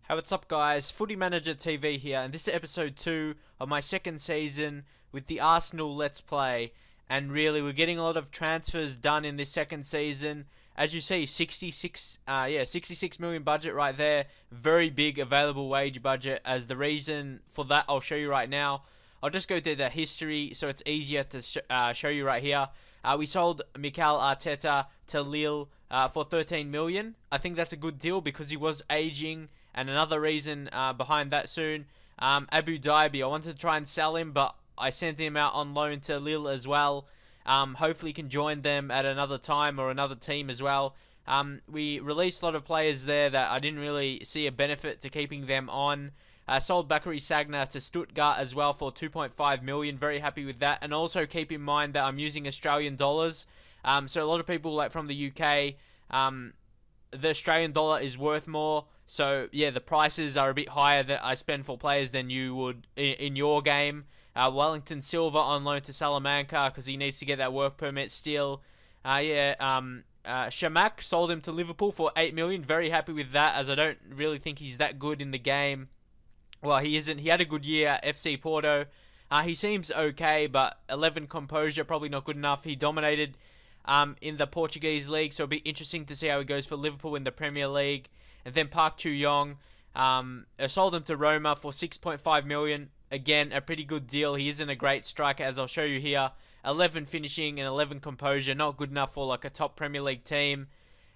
Hey, what's up guys? Footy Manager TV here, and this is episode 2 of my second season with the Arsenal Let's Play. And really, we're getting a lot of transfers done in this second season. As you see, 66 million budget right there. Very big available wage budget. As the reason for that, I'll show you right now. I'll just go through the history so it's easier to show you right here. We sold Mikel Arteta to Lille for 13 million. I think that's a good deal because he was aging. And another reason behind that soon, Abu Dhabi. I wanted to try and sell him, but I sent him out on loan to Lille as well. Hopefully he can join them at another time or another team as well. We released a lot of players there that I didn't really see a benefit to keeping them on. Sold Bakary Sagna to Stuttgart as well for 2.5 million. Very happy with that. And also keep in mind that I'm using Australian dollars. So a lot of people like from the UK, the Australian dollar is worth more. So, yeah, the prices are a bit higher that I spend for players than you would in your game. Wellington Silva on loan to Salamanca because he needs to get that work permit still. Shamak sold him to Liverpool for 8 million. Very happy with that as I don't really think he's that good in the game. Well, he isn't. He had a good year at FC Porto. He seems okay, but 11 composure, probably not good enough. He dominated in the Portuguese league, so it'll be interesting to see how he goes for Liverpool in the Premier League. And then Park Chu-Yong, sold him to Roma for 6.5 million. Again, a pretty good deal. He isn't a great striker, as I'll show you here. 11 finishing and 11 composure, not good enough for like a top Premier League team.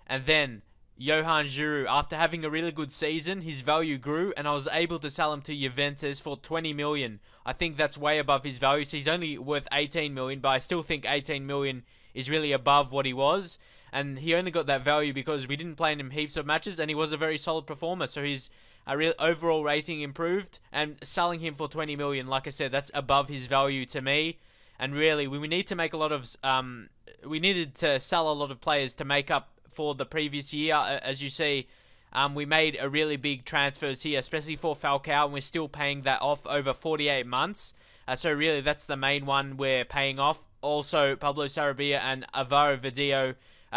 And then Johan Giroud, after having a really good season, his value grew, and I was able to sell him to Juventus for 20 million. I think that's way above his value. So he's only worth 18 million, but I still think 18 million is really above what he was. And he only got that value because we didn't play him heaps of matches, and he was a very solid performer. So his real overall rating improved, and selling him for 20 million, like I said, that's above his value to me. And really, we need to make a lot of we needed to sell a lot of players to make up for the previous year. As you see, we made a really big transfers here, especially for Falcao, and we're still paying that off over 48 months. So really, that's the main one we're paying off. Also, Pablo Sarabia and Alvaro Vidal,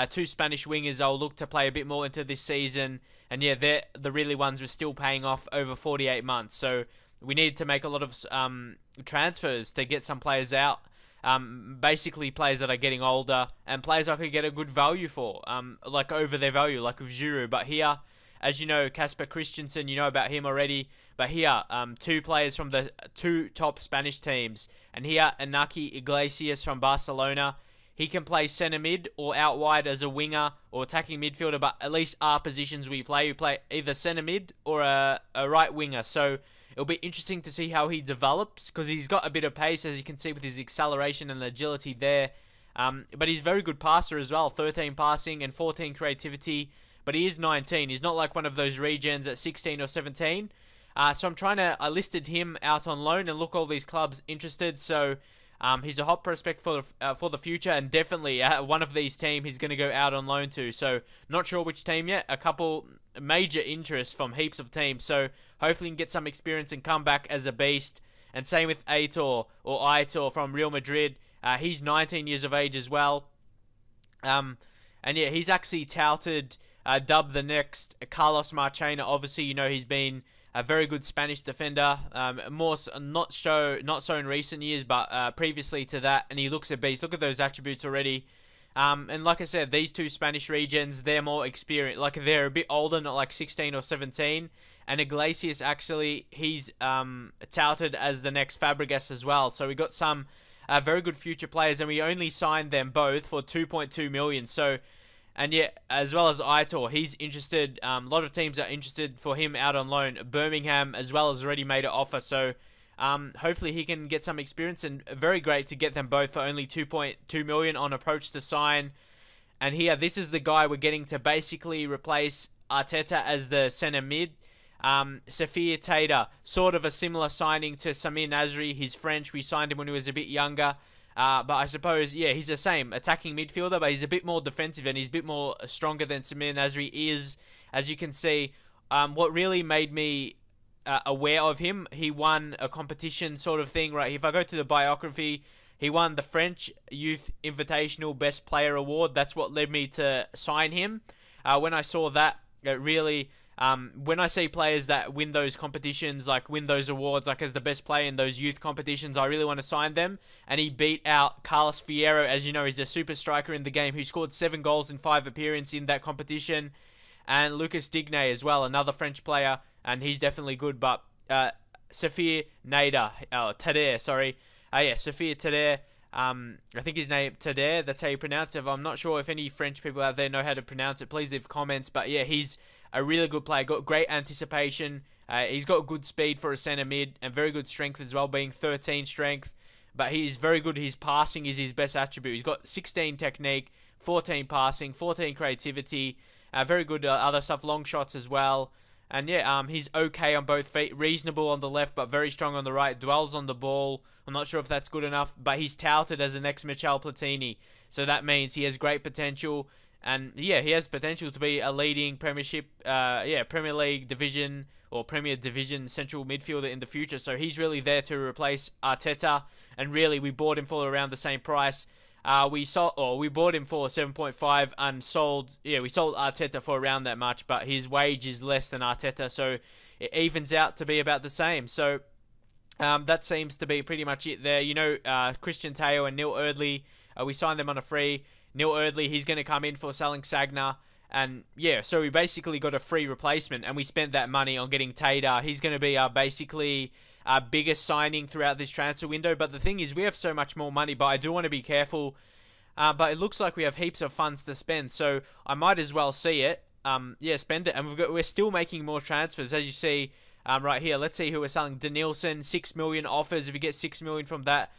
two Spanish wingers I'll look to play a bit more into this season. And yeah, they're the really ones we're still paying off over 48 months. So we needed to make a lot of transfers to get some players out. Basically players that are getting older and players I could get a good value for, like over their value, like with Giroud. But here, as you know, Casper Christensen, you know about him already. But here, two players from the two top Spanish teams. And here, Inaki Iglesias from Barcelona. He can play centre mid or out wide as a winger or attacking midfielder, but at least our positions we play either centre mid or a right winger. So it'll be interesting to see how he develops because he's got a bit of pace, as you can see with his acceleration and agility there. But he's a very good passer as well, 13 passing and 14 creativity. But he is 19. He's not like one of those regens at 16 or 17. So I listed him out on loan, and look, all these clubs interested. So he's a hot prospect for the future, and definitely one of these teams he's going to go out on loan to. So not sure which team yet. A couple major interests from heaps of teams. So hopefully he can get some experience and come back as a beast. And same with Aitor from Real Madrid. He's 19 years of age as well. And yeah, he's actually touted, dubbed the next Carlos Marchena. Obviously, you know, he's been a very good Spanish defender, not so in recent years, but previously to that, and he looks a beast. Look at those attributes already. And like I said, these two Spanish regions, they're more experienced. Like, they're a bit older, not like 16 or 17. And Iglesias, actually, he's touted as the next Fabregas as well. So we got some very good future players, and we only signed them both for 2.2 million. So, and yeah, as well as Aitor, he's interested. A lot of teams are interested for him out on loan. Birmingham as well has already made an offer. So hopefully he can get some experience, and very great to get them both for only 2.2 million on approach to sign. And here, this is the guy we're getting to basically replace Arteta as the centre mid. Safir Taylor, sort of a similar signing to Samir Nasri. He's French. We signed him when he was a bit younger. But I suppose, yeah, he's the same attacking midfielder, but he's a bit more defensive, and he's a bit more stronger than Samir Nasri is. As you can see, what really made me aware of him, he won a competition sort of thing, right? If I go to the biography, he won the French Youth Invitational Best Player Award. That's what led me to sign him. When I saw that, it really When I see players that win those competitions, like win those awards, like as the best player in those youth competitions, I really want to sign them. And he beat out Carlos Fierro, as you know, he's a super striker in the game who scored 7 goals in 5 appearances in that competition. And Lucas Digne as well, another French player, and he's definitely good. But Safir Tader, sorry. Safir Tader. I think his name Tader, that's how you pronounce it. I'm not sure if any French people out there know how to pronounce it. Please leave comments. But yeah, he's a really good player. Got great anticipation. He's got good speed for a centre mid and very good strength as well, being 13 strength. But he's very good. His passing is his best attribute. He's got 16 technique, 14 passing, 14 creativity. Very good other stuff, long shots as well. And yeah, he's okay on both feet, reasonable on the left, but very strong on the right. Dwells on the ball. I'm not sure if that's good enough, but he's touted as the next Michel Platini. So that means he has great potential. And yeah, he has potential to be a leading Premiership, Premier League division or Premier Division central midfielder in the future. So he's really there to replace Arteta. And really, we bought him for around the same price. We bought him for 7.5 and sold. Yeah, we sold Arteta for around that much, but his wage is less than Arteta, so it evens out to be about the same. So that seems to be pretty much it there. You know, Christian Teo and Neil Erdley, we signed them on a free. Neil Erdley, he's going to come in for selling Sagna. And yeah, so we basically got a free replacement, and we spent that money on getting Tader. He's going to be basically our biggest signing throughout this transfer window. But the thing is, we have so much more money, but I do want to be careful. But it looks like we have heaps of funds to spend, so I might as well see it. Spend it. And we're still making more transfers, as you see right here. Let's see who we're selling. Danielson, 6 million offers. If you get 6 million from that,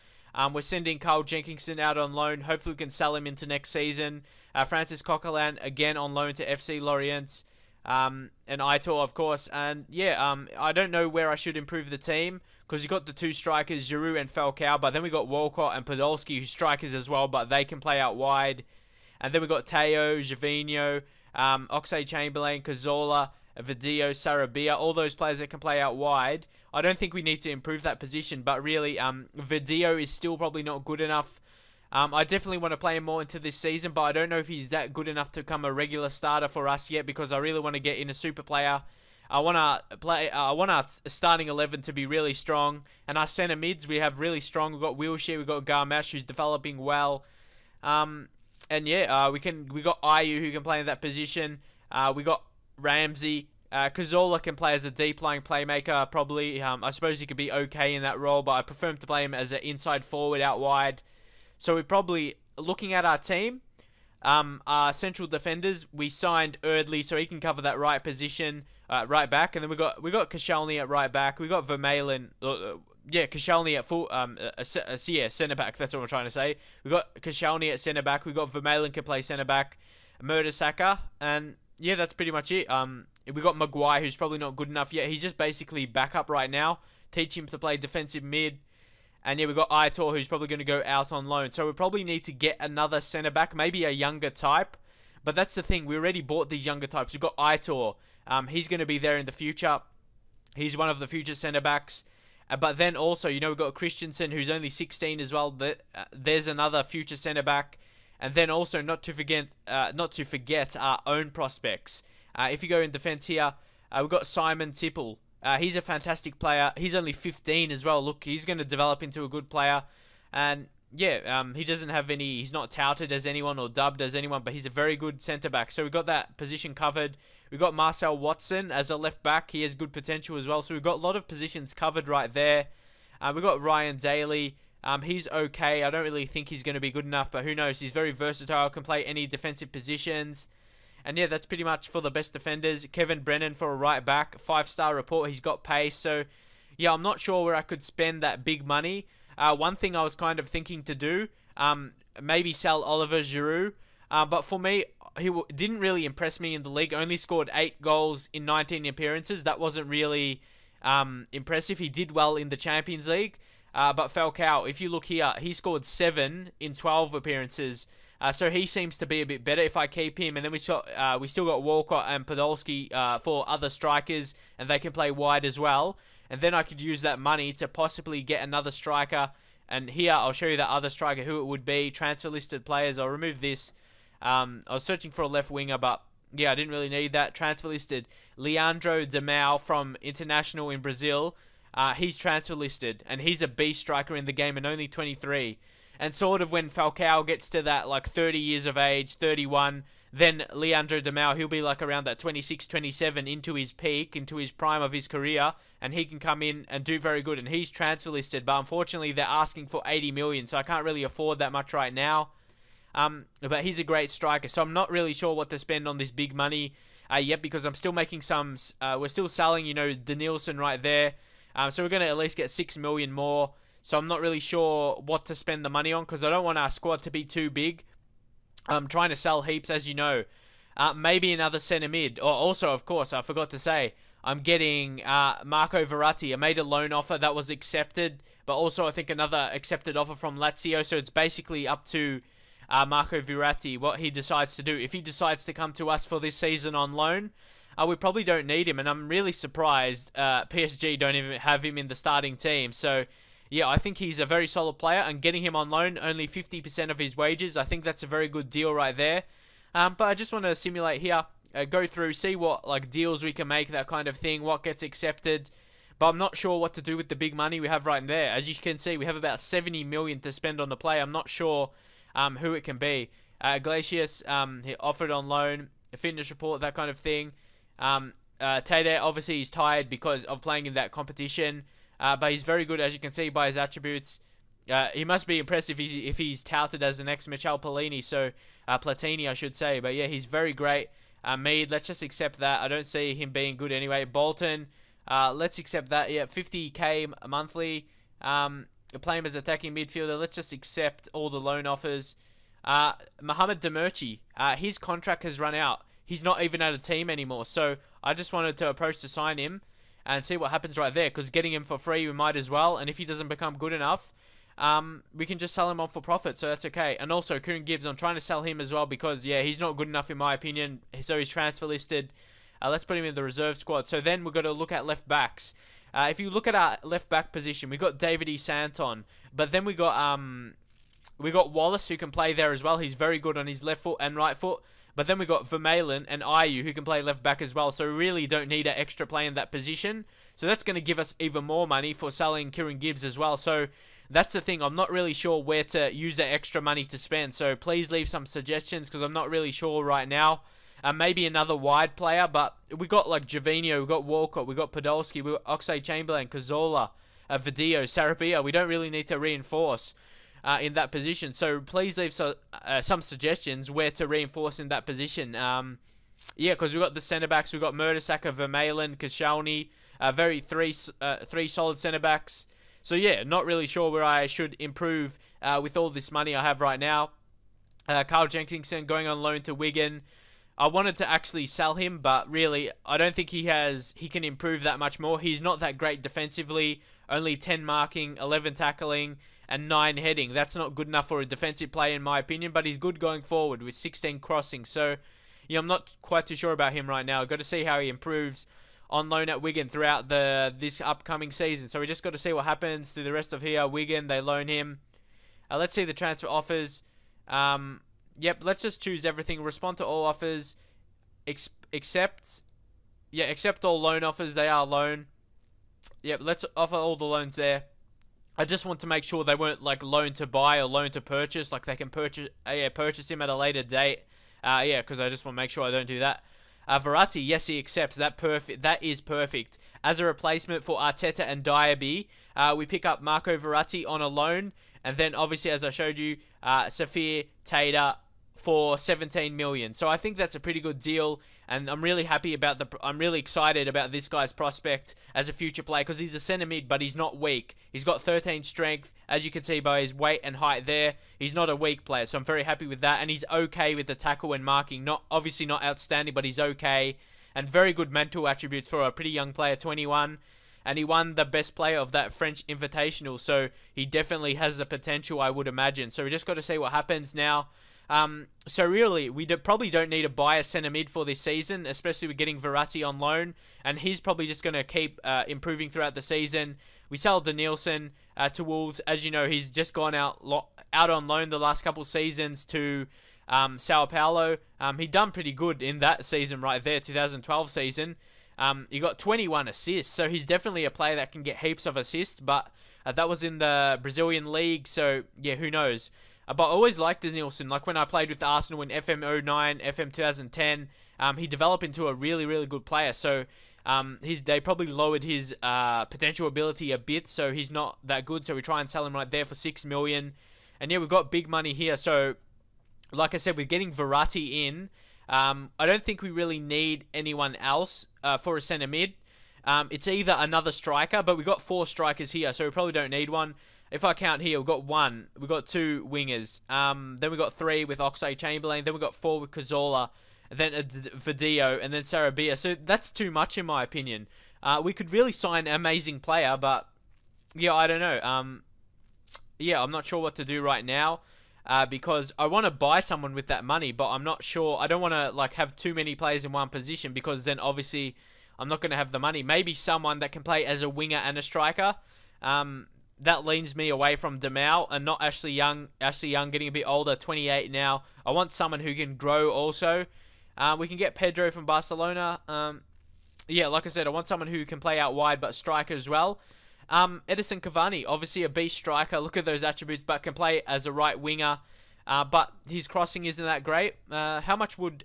we're sending Carl Jenkinson out on loan. Hopefully we can sell him into next season. Francis Coquelin, again on loan to FC Lorient. And Aitor, of course. And yeah, I don't know where I should improve the team, because you got the 2 strikers, Giroud and Falcao, but then we got Walcott and Podolski, who strikers as well, but they can play out wide. And then we got Teo, Javinho, Oxlade-Chamberlain, Cazorla, Vidio, Sarabia, all those players that can play out wide. I don't think we need to improve that position, but really, Vidio is still probably not good enough. I definitely want to play him more into this season, but I don't know if he's that good enough to become a regular starter for us yet, because I really want to get in a super player. I want our starting 11 to be really strong, and our centre mids we have really strong. We've got Wilshere, we've got Garmash, who's developing well, and yeah, we got Ayew, who can play in that position. We got Ramsey. Cazorla can play as a deep lying playmaker, probably. I suppose he could be okay in that role, but I prefer him to play him as an inside forward out wide. So we're probably looking at our team. Our central defenders, we signed Erdley so he can cover that right position, right back, and then we got Koscielny at right back. We got Vermaelen, Koscielny at full, centre back. That's what I'm trying to say. We got Koscielny at centre back. We got Vermaelen can play centre back, Mertesacker, and yeah, that's pretty much it. We got Maguire, who's probably not good enough yet. He's just basically backup right now. Teach him to play defensive mid. And yeah, we've got Aitor, who's probably going to go out on loan. So we probably need to get another centre-back, maybe a younger type. But that's the thing, we already bought these younger types. We've got Aitor. He's going to be there in the future. He's one of the future centre-backs. But then also, you know, we've got Christensen, who's only 16 as well. There's another future centre-back. And then also, not to forget our own prospects. If you go in defence here, we've got Simon Tipple. He's a fantastic player. He's only 15 as well. Look, he's going to develop into a good player. And yeah, he doesn't have any, he's not touted as anyone or dubbed as anyone, but he's a very good centre-back. So we've got that position covered. We've got Marcel Watson as a left-back. He has good potential as well. So we've got a lot of positions covered right there. We've got Ryan Daly. He's okay. I don't really think he's going to be good enough, but who knows? He's very versatile, can play any defensive positions. And yeah, that's pretty much for the best defenders. Kevin Brennan for a right back. 5-star report. He's got pace. So yeah, I'm not sure where I could spend that big money. One thing I was kind of thinking to do, maybe sell Oliver Giroud. But for me, he didn't really impress me in the league. Only scored 8 goals in 19 appearances. That wasn't really impressive. He did well in the Champions League. But Falcao, if you look here, he scored 7 in 12 appearances. So he seems to be a bit better if I keep him. And then we still got Walcott and Podolski for other strikers, and they can play wide as well. And then I could use that money to possibly get another striker. And here I'll show you that other striker, who it would be. Transfer listed players. I'll remove this. I was searching for a left winger, but yeah, I didn't really need that. Transfer listed Leandro Demau from International in Brazil. He's transfer listed, and he's a beast striker in the game and only 23. And sort of when Falcao gets to that like 30 years of age, 31, then Leandro Demau, he'll be like around that 26, 27 into his peak, into his prime of his career, and he can come in and do very good. And he's transfer listed, but unfortunately they're asking for 80 million, so I can't really afford that much right now. But he's a great striker, so I'm not really sure what to spend on this big money yet, because I'm still making some, we're still selling, you know, Danielson right there. So we're going to at least get 6 million more. So I'm not really sure what to spend the money on, because I don't want our squad to be too big. I'm trying to sell heaps, as you know. Maybe another centre mid. Or also, of course, I forgot to say, I'm getting Marco Verratti. I made a loan offer that was accepted, but also I think another accepted offer from Lazio. So it's basically up to Marco Verratti what he decides to do. If he decides to come to us for this season on loan, we probably don't need him, and I'm really surprised PSG don't even have him in the starting team. So, yeah, I think he's a very solid player, and getting him on loan, only 50% of his wages, I think that's a very good deal right there. But I just want to simulate here, go through, see what like deals we can make, that kind of thing, what gets accepted. But I'm not sure what to do with the big money we have right there. As you can see, we have about 70 million to spend on the play. I'm not sure who it can be. Glacius, he offered on loan, a fitness report, that kind of thing. Tade, obviously he's tired because of playing in that competition, but he's very good, as you can see by his attributes. He must be impressive if he's touted as the next Michel Platini, Platini I should say. But yeah, he's very great. Mead, let's just accept that. I don't see him being good anyway. Bolton, let's accept that. Yeah, 50k monthly. Play him as attacking midfielder. Let's just accept all the loan offers. Mohamed Demirci, his contract has run out. He's not even at a team anymore, so I just wanted to approach to sign him and see what happens right there, because getting him for free we might as well, and if he doesn't become good enough, we can just sell him on for profit, so that's okay. And also Kieran Gibbs, I'm trying to sell him as well, because yeah, he's not good enough in my opinion, so he's transfer listed. Let's put him in the reserve squad. So then we've got to look at left backs. If you look at our left back position, we got David E. Santon, but then we got Wallace, who can play there as well. He's very good on his left foot and right foot. But then we got Vermaelen and Ayew, who can play left back as well. So we really don't need an extra play in that position. So that's going to give us even more money for selling Kieran Gibbs as well. So that's the thing. I'm not really sure where to use that extra money to spend. So please leave some suggestions, because I'm not really sure right now. Maybe another wide player, but we got like Javinho, we got Walcott, we got Podolski, we got Oxlade-Chamberlain, Cazorla, Vidio, Sarabia. We don't really need to reinforce in that position. So please leave some suggestions where to reinforce in that position. Yeah, because we've got the centre-backs. We've got Mertesacker, Vermaelen, Koscielny. Three solid centre-backs. So yeah, not really sure where I should improve with all this money I have right now. Carl Jenkinson going on loan to Wigan. I wanted to actually sell him, but really, I don't think he can improve that much more. He's not that great defensively. Only 10 marking, 11 tackling, and 9 heading. That's not good enough for a defensive player in my opinion, but he's good going forward with 16 crossing. So, yeah, I'm not quite too sure about him right now. I've got to see how he improves on loan at Wigan throughout this upcoming season. So we just got to see what happens through the rest of here. Wigan, they loan him. Let's see the transfer offers. Yep, let's just choose everything. Respond to all offers. Accept all loan offers. They are loan. Yep, let's offer all the loans there. I just want to make sure they weren't like loan to buy or loan to purchase. Like they can purchase him at a later date. Yeah, because I just want to make sure I don't do that. Verratti, yes, he accepts. That is perfect. As a replacement for Arteta and Diaby, we pick up Marco Verratti on a loan. And then, obviously, as I showed you, Safir Taylor for 17 million. So I think that's a pretty good deal, and I'm really happy about I'm really excited about this guy's prospect as a future player, because he's a centre mid, but he's not weak. He's got 13 strength, as you can see by his weight and height there. He's not a weak player, so I'm very happy with that, and he's okay with the tackle and marking. Obviously not outstanding, but he's okay, and very good mental attributes for a pretty young player, 21. And he won the best player of that French Invitational, so he definitely has the potential, I would imagine. So we just got to see what happens now. So really, we probably don't need to buy a centre mid for this season, especially with getting Verratti on loan, and he's probably just going to keep improving throughout the season. We sell Danielson to Wolves. As you know, he's just gone out on loan the last couple seasons to Sao Paulo. He done pretty good in that season right there, 2012 season. He got 21 assists, so he's definitely a player that can get heaps of assists, but that was in the Brazilian league, so yeah, who knows. But I always liked Nielsen. Like when I played with Arsenal in FM09, FM 2010, he developed into a really, really good player. So they probably lowered his potential ability a bit, so he's not that good. So we try and sell him right there for 6 million. And yeah, we've got big money here. So like I said, we're getting Verratti in. I don't think we really need anyone else for a centre mid. It's either another striker, but we've got 4 strikers here, so we probably don't need one. If I count here, we've got 1. We've got 2 wingers. Then we've got 3 with Oxlade-Chamberlain. Then we've got 4 with Cazorla. And then Vidio. And then Sarabia. So that's too much in my opinion. We could really sign an amazing player, but yeah, I don't know. Yeah, I'm not sure what to do right now. Because I want to buy someone with that money, but I'm not sure. I don't want to like have too many players in one position, because then obviously I'm not going to have the money. Maybe someone that can play as a winger and a striker. That leans me away from Demau and not Ashley Young. Ashley Young getting a bit older, 28 now. I want someone who can grow also. We can get Pedro from Barcelona. Yeah, like I said, I want someone who can play out wide but striker as well. Edison Cavani, obviously a beast striker. Look at those attributes, but can play as a right winger. But his crossing isn't that great. How much would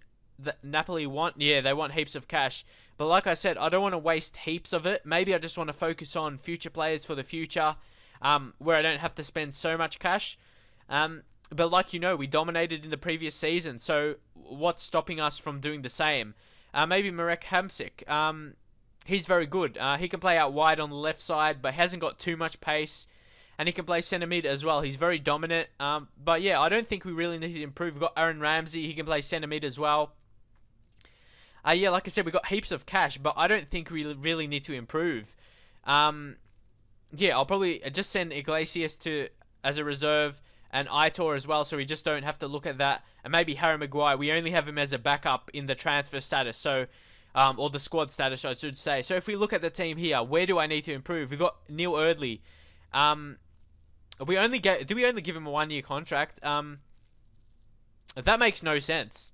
Napoli want? Yeah, they want heaps of cash. But like I said, I don't want to waste heaps of it. Maybe I just want to focus on future players for the future, where I don't have to spend so much cash. But like you know, we dominated in the previous season. So what's stopping us from doing the same? Maybe Marek Hamsik. He's very good. He can play out wide on the left side, but hasn't got too much pace. And he can play centre mid as well. He's very dominant. But yeah, I don't think we really need to improve. We've got Aaron Ramsey. He can play centre mid as well. Yeah, like I said, we've got heaps of cash, but I don't think we really need to improve. Yeah, I'll probably just send Iglesias as a reserve and Aitor as well, so we just don't have to look at that. And maybe Harry Maguire. We only have him as a backup in the transfer status, so or the squad status, I should say. So if we look at the team here, where do I need to improve? We've got Neil Erdley. Did we only give him a 1-year contract? That makes no sense.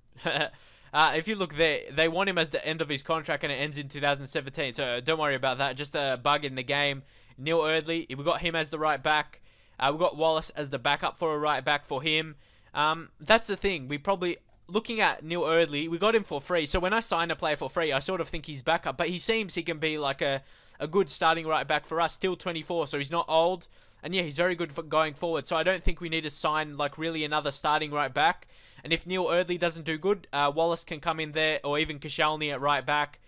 If you look there, they want him as the end of his contract and it ends in 2017. So don't worry about that. Just a bug in the game. Neil Erdley, we got him as the right back. We got Wallace as the backup for a right back for him. That's the thing. We probably, looking at Neil Erdley, we got him for free. So when I sign a player for free, I sort of think he's backup. But he seems he can be like a good starting right back for us. Still 24, so he's not old. And yeah, he's very good for going forward. So I don't think we need to sign like really another starting right back. And if Neil Erdley doesn't do good, Wallace can come in there, or even Koscielny at right back.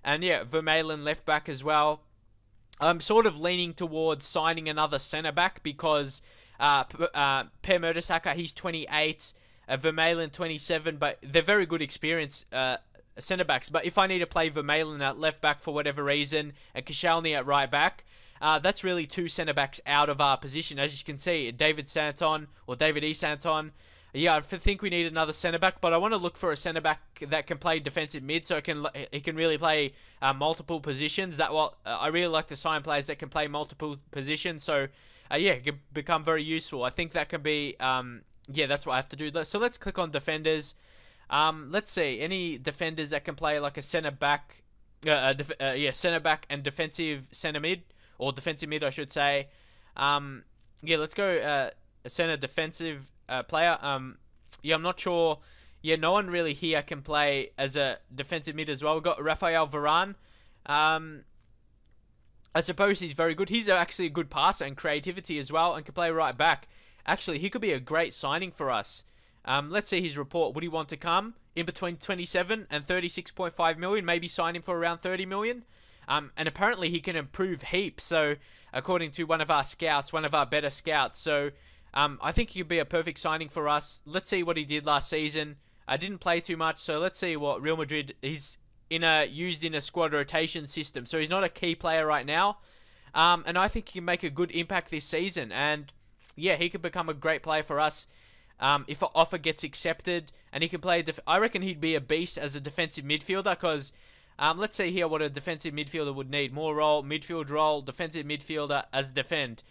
And yeah, Vermaelen left back as well. I'm sort of leaning towards signing another centre back because Per Mertesacker, he's 28, Vermaelen 27, but they're very good experience centre backs. But if I need to play Vermaelen at left back for whatever reason and Koscielny at right back, that's really 2 centre backs out of our position. As you can see, David E. Santon. Yeah, I think we need another centre back, but I want to look for a centre back that can play defensive mid, so he can really play multiple positions. I really like to sign players that can play multiple positions. So yeah, it can become very useful. I think that can be yeah, that's what I have to do. So let's click on defenders. Let's see any defenders that can play like a centre back. Yeah, centre back and defensive centre mid, or defensive mid, I should say. Yeah, let's go a centre defensive player. Yeah, I'm not sure. Yeah, no one really here can play as a defensive mid as well. We've got Raphael Varane. I suppose he's very good. He's actually a good passer and creativity as well, and can play right back. Actually, he could be a great signing for us. Let's see his report. Would he want to come in between 27 and 36.5 million? Maybe sign him for around 30 million. And apparently he can improve heaps. So according to one of our scouts, one of our better scouts. So I think he could be a perfect signing for us. Let's see what he did last season. I didn't play too much, so let's see what Real Madrid is used in a squad rotation system. So he's not a key player right now. And I think he can make a good impact this season. And yeah, he could become a great player for us if an offer gets accepted. And he can play, I reckon he'd be a beast as a defensive midfielder, because let's see here what a defensive midfielder would need. More role, midfield role, defensive midfielder as defend.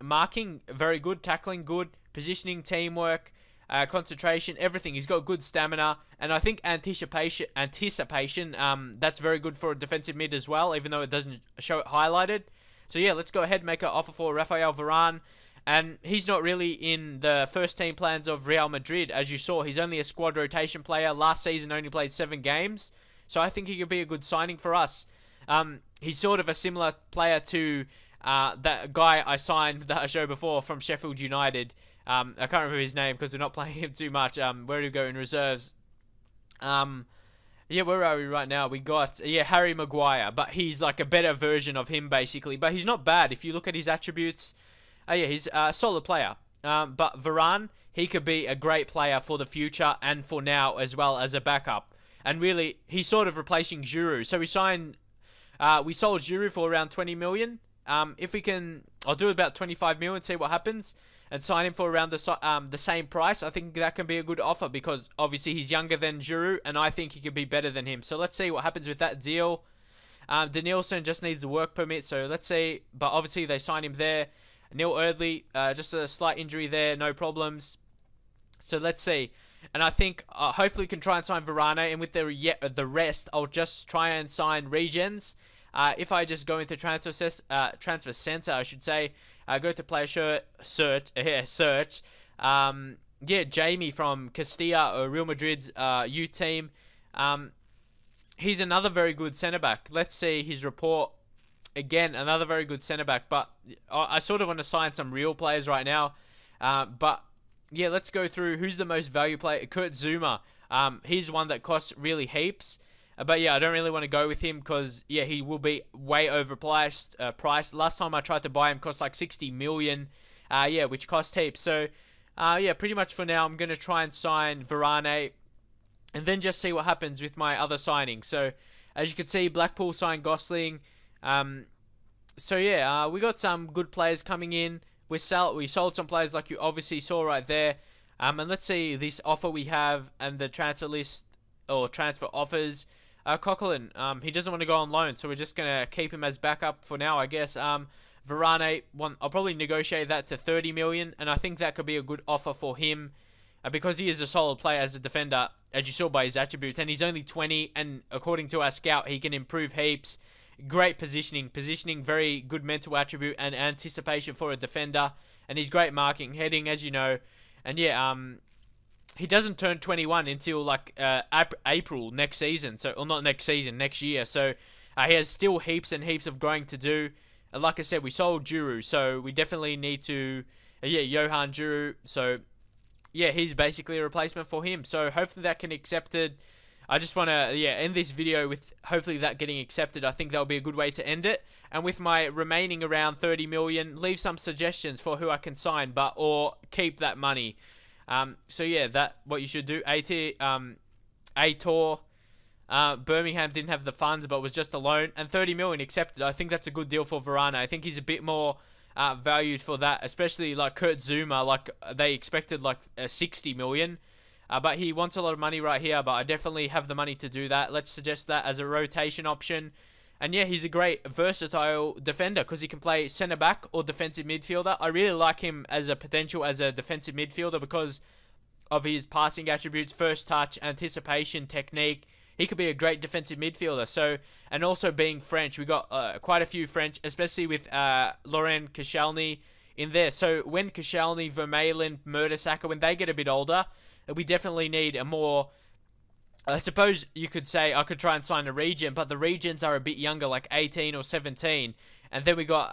Marking, very good. Tackling, good. Positioning, teamwork. concentration, everything. He's got good stamina, and I think anticipation. That's very good for a defensive mid as well, even though it doesn't show it highlighted. So yeah, let's go ahead and make an offer for Raphael Varane. And he's not really in the first team plans of Real Madrid, as you saw. He's only a squad rotation player. Last season only played 7 games. So I think he could be a good signing for us. He's sort of a similar player to that guy I signed that I showed before from Sheffield United. I can't remember his name because we're not playing him too much. Where do we go in reserves? Yeah, where are we right now? We got, Harry Maguire. But he's like a better version of him, basically. But he's not bad. If you look at his attributes, he's a solid player. But Varane, he could be a great player for the future and for now as well as a backup. And really, he's sort of replacing Giroud. So we sold Giroud for around 20 million. If we can, I'll do about 25 million and see what happens, and sign him for around the same price. I think that can be a good offer because obviously he's younger than Giroud, and I think he could be better than him. So let's see what happens with that deal. Danielson just needs a work permit, so let's see. But obviously they signed him there. Neil Erdley, just a slight injury there, no problems. So let's see. And I think hopefully we can try and sign Varane, and with the rest, I'll just try and sign regens. If I just go into transfer center, I should say, go to player search. Jamie from Castilla, Real Madrid's youth team. He's another very good centre back. Let's see his report. Again, another very good centre back. But I sort of want to sign some real players right now. But yeah, let's go through who's the most value player. Kurt Zuma. He's one that costs really heaps. But yeah, I don't really want to go with him because, yeah, he will be way overpriced. Last time I tried to buy him cost like 60 million, which cost heaps. So, yeah, pretty much for now, I'm going to try and sign Varane and then just see what happens with my other signings. So, as you can see, Blackpool signed Gosling. So, yeah, we got some good players coming in. We sold some players like you obviously saw right there. And let's see this offer we have and the transfer list or transfer offers. Coquelin, he doesn't want to go on loan, so we're just going to keep him as backup for now, I guess. Varane, I'll probably negotiate that to 30 million, and I think that could be a good offer for him because he is a solid player as a defender, as you saw by his attributes, and he's only 20, and according to our scout, he can improve heaps. Great positioning, very good mental attribute and anticipation for a defender, and he's great marking, heading, as you know, and yeah, he doesn't turn 21 until like April next season. So, or not next season, next year. So, he has still heaps and heaps of growing to do. And like I said, we sold Giroud, so we definitely need to, Johan Giroud. So, yeah, he's basically a replacement for him. So, hopefully that can be accepted. I just want to, end this video with hopefully that getting accepted. I think that would be a good way to end it. And with my remaining around 30 million, leave some suggestions for who I can sign, or keep that money. So yeah, that what you should do. Aitor, Birmingham didn't have the funds, but was just a loan, and 30 million accepted. I think that's a good deal for Varane. I think he's a bit more valued for that, especially like Kurt Zuma. Like they expected like 60 million, but he wants a lot of money right here. But I definitely have the money to do that. Let's suggest that as a rotation option. And yeah, he's a great versatile defender because he can play centre back or defensive midfielder. I really like him as a potential as a defensive midfielder because of his passing attributes, first touch, anticipation, technique. He could be a great defensive midfielder. So, and also being French, we got quite a few French, especially with Laurent Koscielny in there. So when Koscielny, Vermaelen, Mertesacker, when they get a bit older, we definitely need a more. I suppose you could say I could try and sign a regen, but the regens are a bit younger, like 18 or 17. And then we got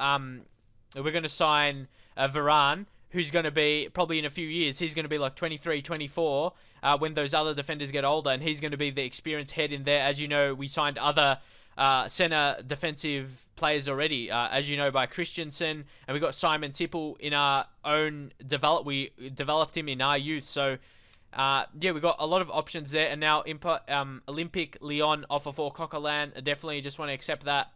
we're going to sign Varane, who's going to be probably in a few years. He's going to be like 23, 24 when those other defenders get older, and he's going to be the experienced head in there. As you know, we signed other center defensive players already, as you know, by Christensen, and we got Simon Tipple in our own We developed him in our youth, so. We got a lot of options there, and now Olympic Lyon offer for Coquelin. I definitely just want to accept that.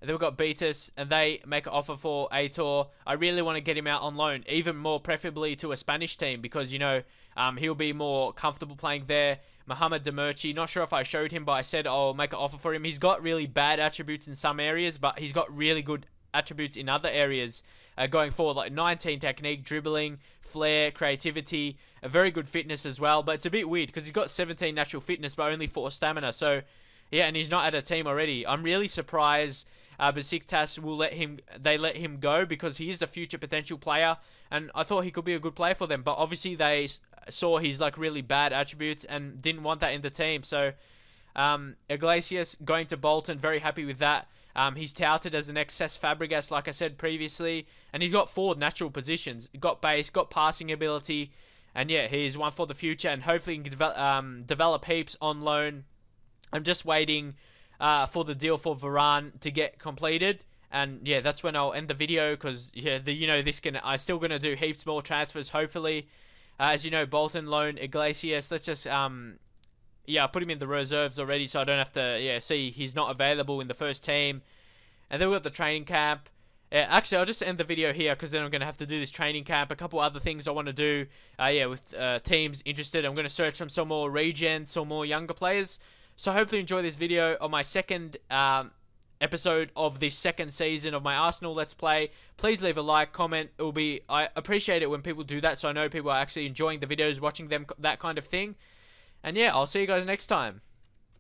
And then we got Betis, and they make an offer for Aitor. I really want to get him out on loan, even more preferably to a Spanish team, because, he'll be more comfortable playing there. Mohamed Demirci, not sure if I showed him, but I said I'll make an offer for him. He's got really bad attributes in some areas, but he's got really good attributes in other areas going forward, like 19 technique, dribbling, flair, creativity, a very good fitness as well. But it's a bit weird because he's got 17 natural fitness but only 4 stamina. So yeah, and he's not at a team already. I'm really surprised Besiktas let him go, because he is a future potential player, and I thought he could be a good player for them. But obviously they saw his like really bad attributes and didn't want that in the team. So Iglesias going to Bolton, very happy with that. He's touted as the next Cesc Fabregas, like I said previously, and he's got 4 natural positions. Got base, got passing ability, and yeah, he is one for the future, and hopefully he can develop heaps on loan. I'm just waiting for the deal for Varane to get completed, and yeah, that's when I'll end the video, because yeah, I'm still gonna do heaps more transfers hopefully. As you know, Bolton loan Iglesias. Let's just yeah, I put him in the reserves already, so I don't have to see he's not available in the first team. And then we've got the training camp. Actually, I'll just end the video here, because then I'm going to have to do this training camp. A couple other things I want to do with teams interested. I'm going to search from some more regens, some more younger players. So hopefully enjoy this video on my second episode of this second season of my Arsenal Let's Play. Please leave a like, comment. I appreciate it when people do that, so I know people are actually enjoying the videos, watching them, that kind of thing. And yeah, I'll see you guys next time.